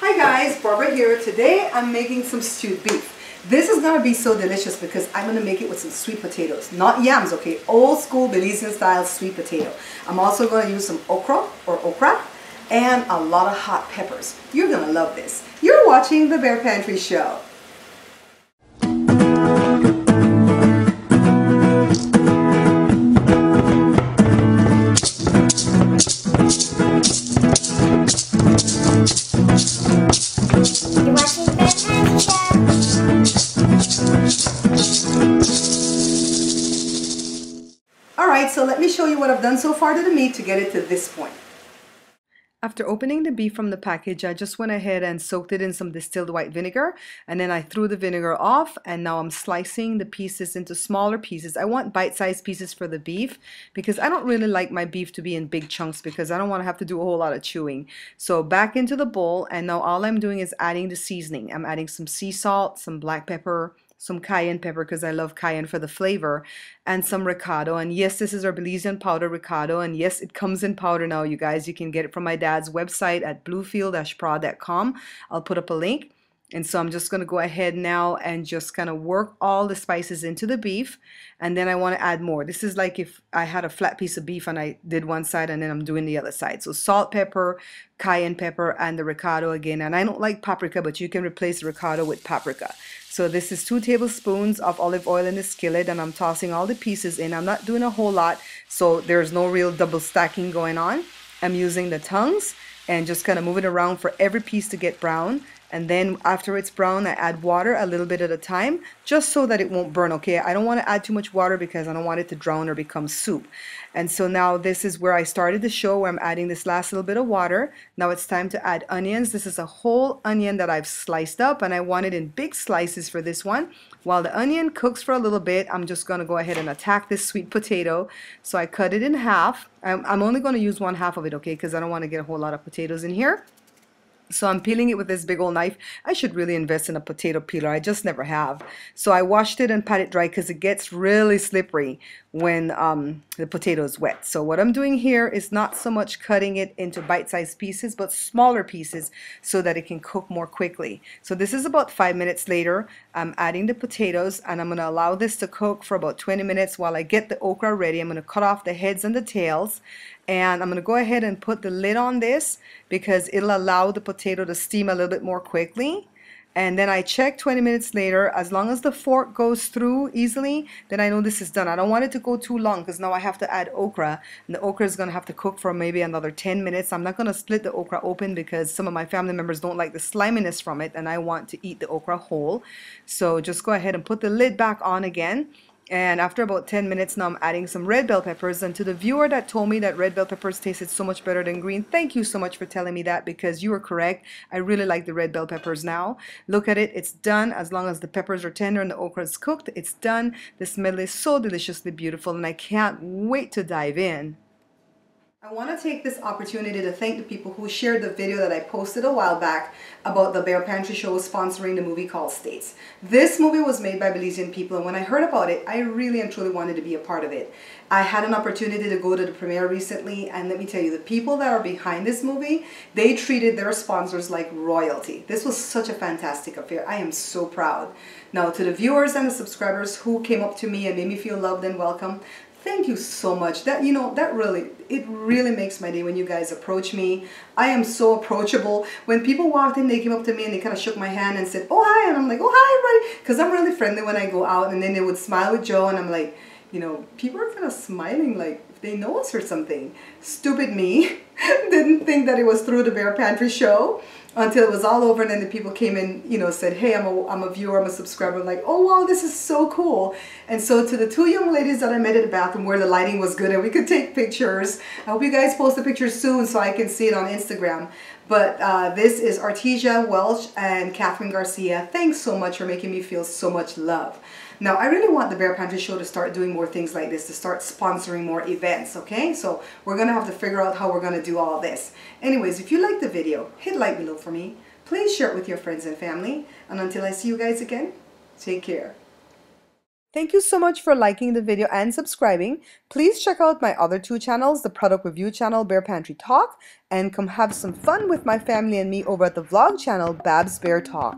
Hi guys, Barbara here. Today I'm making some stewed beef. This is going to be so delicious because I'm going to make it with some sweet potatoes. Not yams, okay? Old school Belizean style sweet potato. I'm also going to use some okra or okra and a lot of hot peppers. You're going to love this. You're watching The Bear Pantry Show. Alright, so let me show you what I've done so far to the meat to get it to this point. After opening the beef from the package, I just went ahead and soaked it in some distilled white vinegar, and then I threw the vinegar off, and now I'm slicing the pieces into smaller pieces. I want bite-sized pieces for the beef because I don't really like my beef to be in big chunks because I don't want to have to do a whole lot of chewing. So back into the bowl, and now all I'm doing is adding the seasoning. I'm adding some sea salt, some black pepper, some cayenne pepper because I love cayenne for the flavor, and some ricado. And yes, this is our Belizean powder ricado, and yes, it comes in powder now, you guys. You can get it from my dad's website at bluefield-prod.com. I'll put up a link. And so I'm just going to go ahead now and just kind of work all the spices into the beef, and then I want to add more. This is like if I had a flat piece of beef and I did one side and then I'm doing the other side. So salt, pepper, cayenne pepper, and the ricado again. And I don't like paprika, but you can replace the ricado with paprika. So this is 2 tablespoons of olive oil in the skillet, and I'm tossing all the pieces in. I'm not doing a whole lot, so there's no real double stacking going on. I'm using the tongues and just kind of move it around for every piece to get brown. And then after it's brown, I add water a little bit at a time, just so that it won't burn, okay? I don't want to add too much water because I don't want it to drown or become soup. And so now this is where I started the show, where I'm adding this last little bit of water. Now it's time to add onions. This is a whole onion that I've sliced up, and I want it in big slices for this one. While the onion cooks for a little bit, I'm just going to go ahead and attack this sweet potato. So I cut it in half. I'm only going to use 1/2 of it, okay, because I don't want to get a whole lot of potatoes in here. So I'm peeling it with this big old knife. I should really invest in a potato peeler. I just never have. So I washed it and pat it dry because it gets really slippery when the potato is wet. So what I'm doing here is not so much cutting it into bite-sized pieces, but smaller pieces so that it can cook more quickly. So this is about 5 minutes later. I'm adding the potatoes, and I'm going to allow this to cook for about 20 minutes while I get the okra ready. I'm going to cut off the heads and the tails. And I'm going to go ahead and put the lid on this because it'll allow the potato to steam a little bit more quickly. And then I check 20 minutes later. As long as the fork goes through easily, then I know this is done. I don't want it to go too long because now I have to add okra. And the okra is going to have to cook for maybe another 10 minutes. I'm not going to split the okra open because some of my family members don't like the sliminess from it, and I want to eat the okra whole. So just go ahead and put the lid back on again. And after about 10 minutes now, I'm adding some red bell peppers. And to the viewer that told me that red bell peppers tasted so much better than green, thank you so much for telling me that, because you were correct. I really like the red bell peppers now. Look at it. It's done. As long as the peppers are tender and the okra is cooked, it's done. The smell is so deliciously beautiful, and I can't wait to dive in. I want to take this opportunity to thank the people who shared the video that I posted a while back about the Bear Pantry Show sponsoring the movie called States. This movie was made by Belizean people, and when I heard about it, I really and truly wanted to be a part of it. I had an opportunity to go to the premiere recently, and let me tell you, the people that are behind this movie, they treated their sponsors like royalty. This was such a fantastic affair. I am so proud. Now, to the viewers and the subscribers who came up to me and made me feel loved and welcome, thank you so much. That, it really makes my day when you guys approach me. I am so approachable. When people walked in, they came up to me and they kind of shook my hand and said, "Oh, hi," and I'm like, "Oh, hi, everybody," because I'm really friendly when I go out. And then they would smile with Joe, and I'm like, people are kind of smiling like if they know us or something. Stupid me didn't think that it was through the Bear Pantry Show until it was all over, and then the people came in, said, "Hey, I'm a viewer, I'm a subscriber." I'm like, "Oh wow, this is so cool." And so to the 2 young ladies that I met at the bathroom where the lighting was good and we could take pictures, I hope you guys post the pictures soon so I can see it on Instagram. But this is Artesia Welch and Catherine Garcia. Thanks so much for making me feel so much love. Now, I really want the Bear Pantry Show to start doing more things like this, to start sponsoring more events, okay? So we're going to have to figure out how we're going to do all this. Anyways, if you liked the video, hit like below for me. Please share it with your friends and family. And until I see you guys again, take care. Thank you so much for liking the video and subscribing. Please check out my other two channels, the product review channel, Bear Pantry Talk, and come have some fun with my family and me over at the vlog channel, Babs Bear Talk.